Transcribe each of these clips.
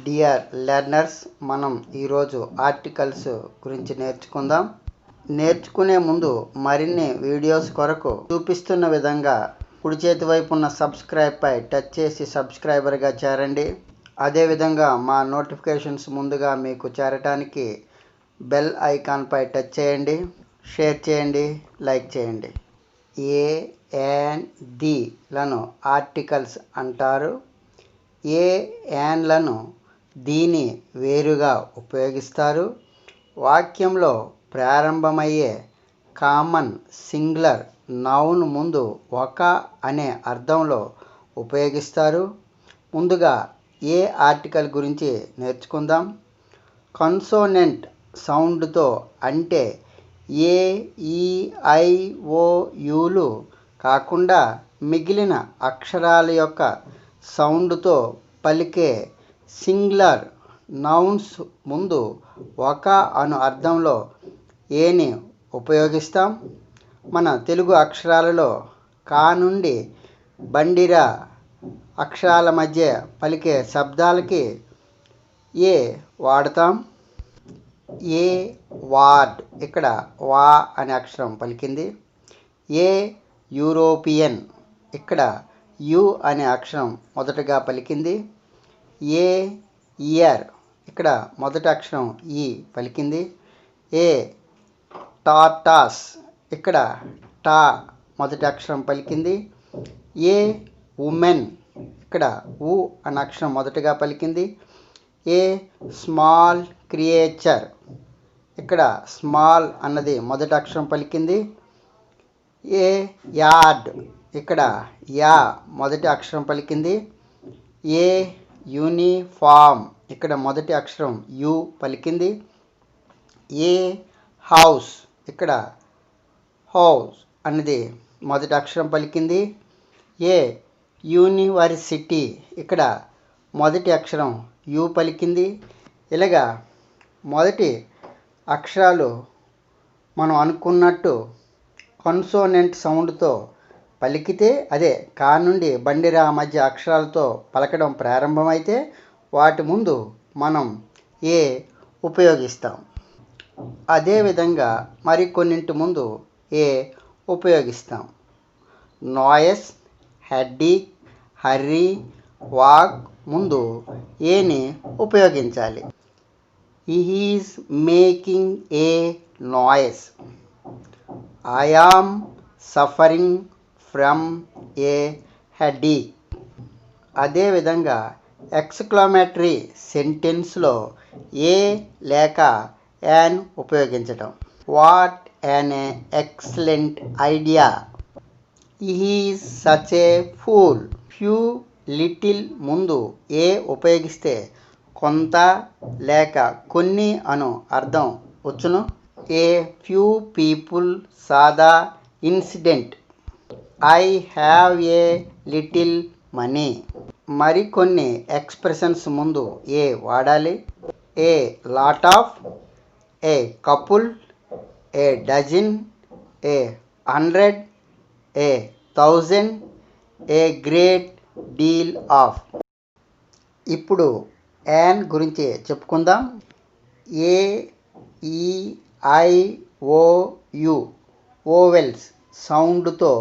Dear learners, మనం ఈరోజు articles గురించి నేర్చుకుందాం. నేర్చుకునే ముందు మరిన్ని వీడియోస్ కొరకు చూపిస్తున్న విధంగా కుడి చేతి వైపు ఉన్న సబ్స్క్రైబ్పై టచ్ చేసి సబ్స్క్రైబర్గా చేరండి. అదేవిధంగా మా నోటిఫికేషన్స్ ముందుగా మీకు చేరటానికి బెల్ ఐకాన్పై టచ్ చేయండి, షేర్ చేయండి, లైక్ చేయండి. ఏ అండ్ ది లను ఆర్టికల్స్ అంటారు. ఏ యాన్లను దీని వేరుగా ఉపయోగిస్తారు. వాక్యంలో ప్రారంభమయ్యే కామన్ సింగులర్ నౌన్ ముందు ఒక అనే అర్థంలో ఉపయోగిస్తారు. ముందుగా ఏ ఆర్టికల్ గురించి నేర్చుకుందాం. కన్సోనెంట్ సౌండ్తో అంటే ఏ, ఈ, ఐ, ఓ, యూలు కాకుండా మిగిలిన అక్షరాల యొక్క సౌండ్తో పలికే సింగులర్ నౌన్స్ ముందు ఒక అను అర్థంలో ఏని ఉపయోగిస్తాం. మన తెలుగు అక్షరాలలో కా నుండి బండిరా అక్షరాల మధ్య పలికే శబ్దాలకి ఏ వాడతాం. ఏ వార్డ్, ఇక్కడ వా అనే అక్షరం పలికింది. ఏ యూరోపియన్, ఇక్కడ యు అనే అక్షరం మొదటగా పలికింది. ఏ ఇయర్, ఇక్కడ మొదటి అక్షరం ఈ పలికింది. ఏ టాటాస్, ఇక్కడ టా మొదటి అక్షరం పలికింది. ఏ ఉమెన్, ఇక్కడ ఉ అనే అక్షరం మొదటగా పలికింది. ఏ స్మాల్ క్రియేచర్, ఇక్కడ స్మాల్ అన్నది మొదటి అక్షరం పలికింది. ఏ యార్డ్, ఇక్కడ యా మొదటి అక్షరం పలికింది. ఏ యూనిఫామ్, ఇక్కడ మొదటి అక్షరం యు పలికింది. ఏ హౌస్, ఇక్కడ హౌస్ అన్నది మొదటి అక్షరం పలికింది. ఏ యూనివర్సిటీ, ఇక్కడ మొదటి అక్షరం యు పలికింది. ఇలాగా మొదటి అక్షరాలు మనం అనుకున్నట్టు కన్సోనెంట్ సౌండ్తో పలికితే, అదే కా నుండి బండిరా మధ్య అక్షరాలతో పలకడం ప్రారంభమైతే వాటి ముందు మనం ఏ ఉపయోగిస్తాం. అదేవిధంగా మరికొన్నింటి ముందు ఏ ఉపయోగిస్తాం. నాయిస్, హెడ్డేక్, హర్రీ, వాక్ ముందు ఏని ఉపయోగించాలి. He is making a noise. I am suffering from a headache. అదేవిధంగా ఎక్స్క్లమేటరీ సెంటెన్స్లో ఏ లేక యాన్ ఉపయోగించటం. What an excellent idea. He is such a fool. Few, little ముందు ఏ ఉపయోగిస్తే కొంత లేక కొన్ని అను అర్థం వచ్చును. A few people saw the incident. I have a little money. మరికొన్ని ఎక్స్ప్రెషన్స్ ముందు ఏ వాడాలి. A lot of, a couple, a dozen, a 100, a 1000, a great deal of. ఇప్పుడు యాన్ గురించి చెప్పుకుందాం. ఏ, ఈ, ఐ, ఓ, యు ఓవెల్స్ సౌండ్తో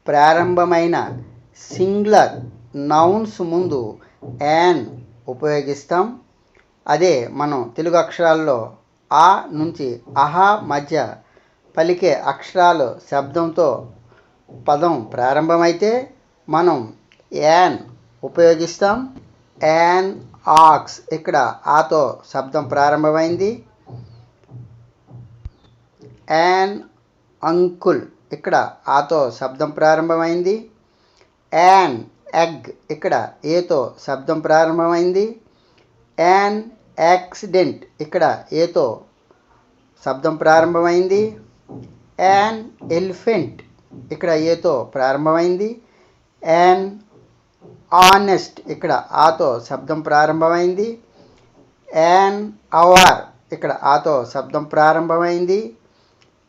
ప్రారంభమైన singular nouns ముందు an ఉపయోగిస్తాం. అదే మనం తెలుగు అక్షరాల్లో ఆ నుంచి అహా మధ్య పలికే అక్షరాలు శబ్దంతో పదం ప్రారంభమైతే మనం యాన్ ఉపయోగిస్తాం. యాన్ ఆక్స్, ఇక్కడ ఆతో శబ్దం ప్రారంభమైంది. యాన్ అంకుల్, ఇక్కడ ఆతో శబ్దం ప్రారంభమైంది. యాన్ ఎగ్, ఇక్కడ ఏతో శబ్దం ప్రారంభమైంది. యాన్ యాక్సిడెంట్, ఇక్కడ ఏతో శబ్దం ప్రారంభమైంది. యాన్ ఎలిఫెంట్, ఇక్కడ ఏతో ప్రారంభమైంది. యాన్ ఆనెస్ట్, ఇక్కడ ఆతో శబ్దం ప్రారంభమైంది. యాన్ అవర్, ఇక్కడ ఆతో శబ్దం ప్రారంభమైంది.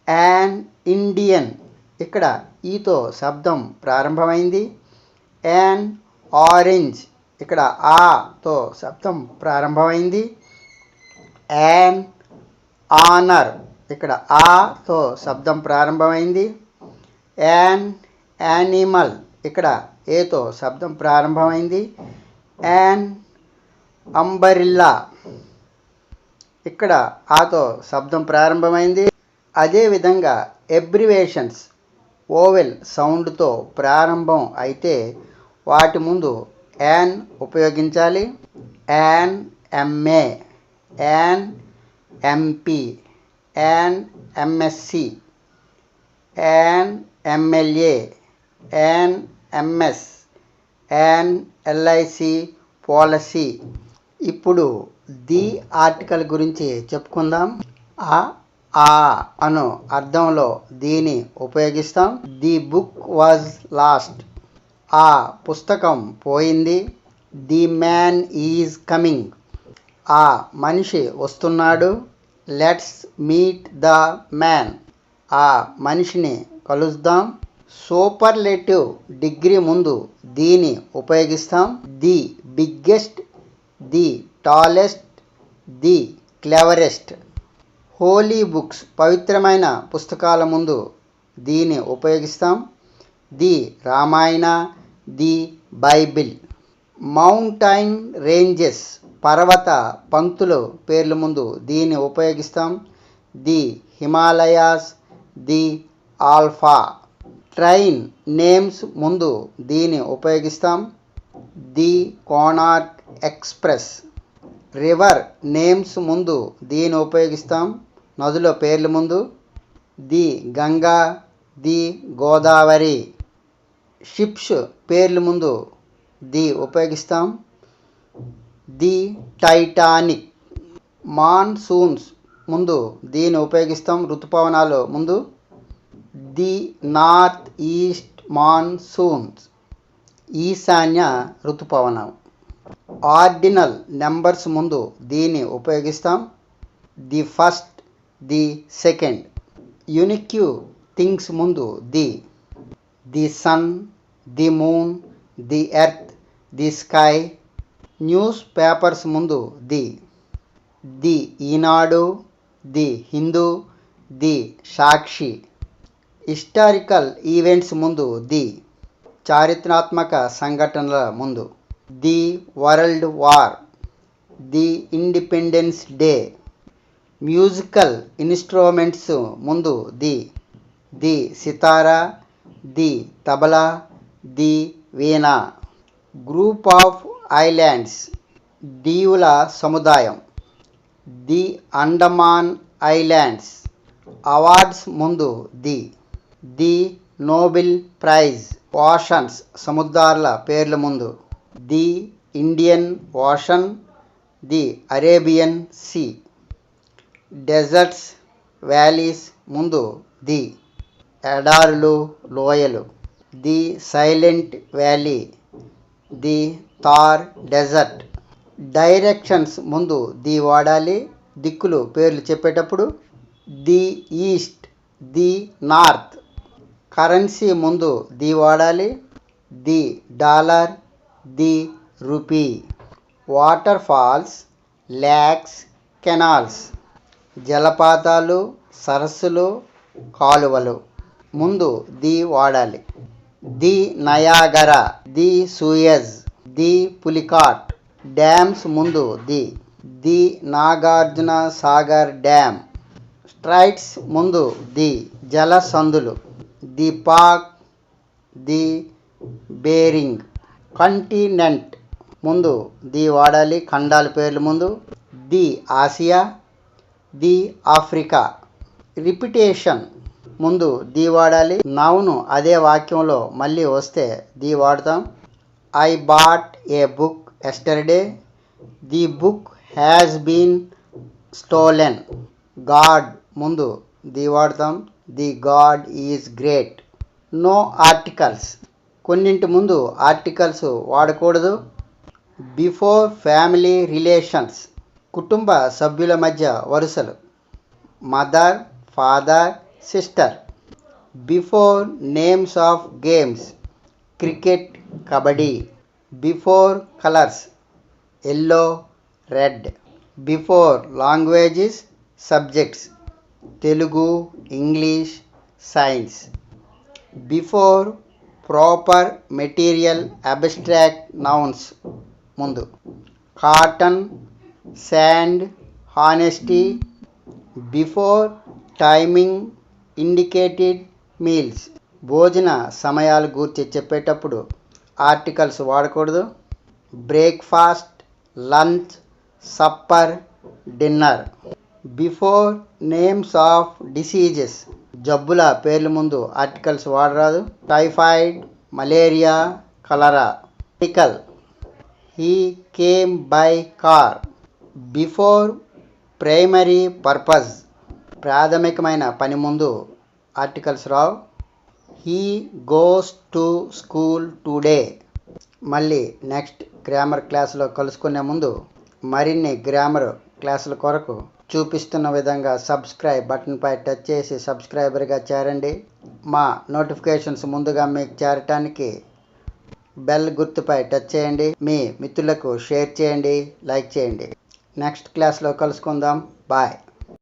యాన్ ఇండియన్, ఇక్కడ ఈతో శబ్దం ప్రారంభమైంది. యాన్ ఆరెంజ్, ఇక్కడ ఆతో శబ్దం ప్రారంభమైంది. యాన్ ఆనర్, ఇక్కడ ఆతో శబ్దం ప్రారంభమైంది. యాన్ యానిమల్, ఇక్కడ ఏతో శబ్దం ప్రారంభమైంది. యాన్ అంబరిల్లా, ఇక్కడ ఆతో శబ్దం ప్రారంభమైంది. అదేవిధంగా ఎబ్రివేషన్స్ ఓవెల్ సౌండ్తో ప్రారంభం అయితే వాటి ముందు యాన్ ఉపయోగించాలి. An MA, an MP, an MSc, an MLA, an MS, an LIC policy. ఇప్పుడు ది ఆర్టికల్ గురించి చెప్పుకుందాం. ఆ అను అర్థంలో దీని ఉపయోగిస్తాం. ది బుక్ వాజ్ లాస్ట్, ఆ పుస్తకం పోయింది. ది మ్యాన్ ఈజ్ కమింగ్, ఆ మనిషి వస్తున్నాడు. లెట్స్ మీట్ ద మ్యాన్, ఆ మనిషిని కలుద్దాం. సూపర్లేటివ్ డిగ్రీ ముందు దీని ఉపయోగిస్తాం. The biggest, the tallest, the cleverest. Holy books పవిత్రమైన పుస్తకాల ముందు దీన్ని ఉపయోగిస్తాం. The Ramayana, the Bible. Mountain ranges పర్వత పంక్తుల పేర్ల ముందు దీన్ని ఉపయోగిస్తాం. The Himalayas, the Alps. Train names ముందు దీన్ని ఉపయోగిస్తాం. The Konark express. River names ముందు దీన్ని ఉపయోగిస్తాం. నదుల పేర్ల ముందు. The Ganga, the Godavari. Ships పేర్ల ముందు ది ఉపయోగిస్తాం. The Titanic. మాన్సూన్స్ ముందు దీన్ని ఉపయోగిస్తాం. ఋతుపవనాలు ముందు. ది నార్త్ ఈస్ట్ మాన్సూన్స్, ఈశాన్య ఋతుపవనం. ఆర్డినల్ నెంబర్స్ ముందు దీన్ని ఉపయోగిస్తాం. The first, the second. Unique things ముందు the sun, the moon, the earth, the sky. Newspapers ముందు the Eenadu, the Hindu, the Sakshi. Historical events ముందు చారిత్రాత్మక సంఘటనల ముందు. The World War, the Independence Day. Musical instruments ముందు the sitar, the tabla, the veena. Group of islands, దీవుల సముదాయం. The Andaman islands. Awards ముందు the Nobel prize. Oceans సముద్రాల పేర్ల ముందు. The Indian ocean, the Arabian sea. Deserts, valleys ముందు ఎడారులు, లోయలు. The silent valley, the Thar desert. Directions ముందు వాడాలి దిక్కులు పేర్లు చెప్పేటప్పుడు. The east, the north. Currency ముందు వాడాలి. The dollar, the rupee. Water falls, lakes, canals. జలపాతాలు, సరస్సులు, కాలువలు ముందు వాడాలి. The Niagara, the Suez, the Pulicat. Dams ముందు the Nagarjuna Sagar dam. Straits ముందు జలసందులు. The Palk, the Bering. Continent ముందు వాడాలి ఖండాల పేర్ల ముందు. The Asia, the Africa. Repetition ముందు వాడాలి. నౌను అదే వాక్యంలో మళ్ళీ వస్తే వాడతాం. I bought a book yesterday, the book has been stolen. God ముందు వాడతాం. The God is great. No articles, కొన్నింటి ముందు ఆర్టికల్స్ వాడకూడదు. బిఫోర్ ఫ్యామిలీ రిలేషన్స్, కుటుంబ సభ్యుల మధ్య వరుసలు. Mother, father, sister. Before names of games, cricket, kabaddi. Before colours yellow, red. Before languages subjects Telugu, English, science. Before proper material abstract nouns ముందు cotton, sand, honesty. Before timing indicated meals భోజన సమయాలు గూర్చి చెప్పేటప్పుడు articles వాడకూడదు. Breakfast, lunch, supper, dinner. Before names of diseases జబ్బుల పేర్ల ముందు articles వాడరాదు. Typhoid, malaria, cholera. Article he came by car. Before primary purpose ప్రాథమికమైన పని ముందు articles Rao. He goes to school today. మళ్ళీ నెక్స్ట్ గ్రామర్ క్లాసులో కలుసుకునే ముందు మరిన్ని గ్రామర్ క్లాసుల కొరకు చూపిస్తున్న విధంగా సబ్స్క్రైబ్ బటన్పై టచ్ చేసి సబ్స్క్రైబర్గా చేరండి. మా నోటిఫికేషన్స్ ముందుగా మీకు చేరటానికి బెల్ గుర్తుపై టచ్ చేయండి. మీ మిత్రులకు షేర్ చేయండి, లైక్ చేయండి. నెక్స్ట్ క్లాస్లో కలుసుకుందాం. బాయ్.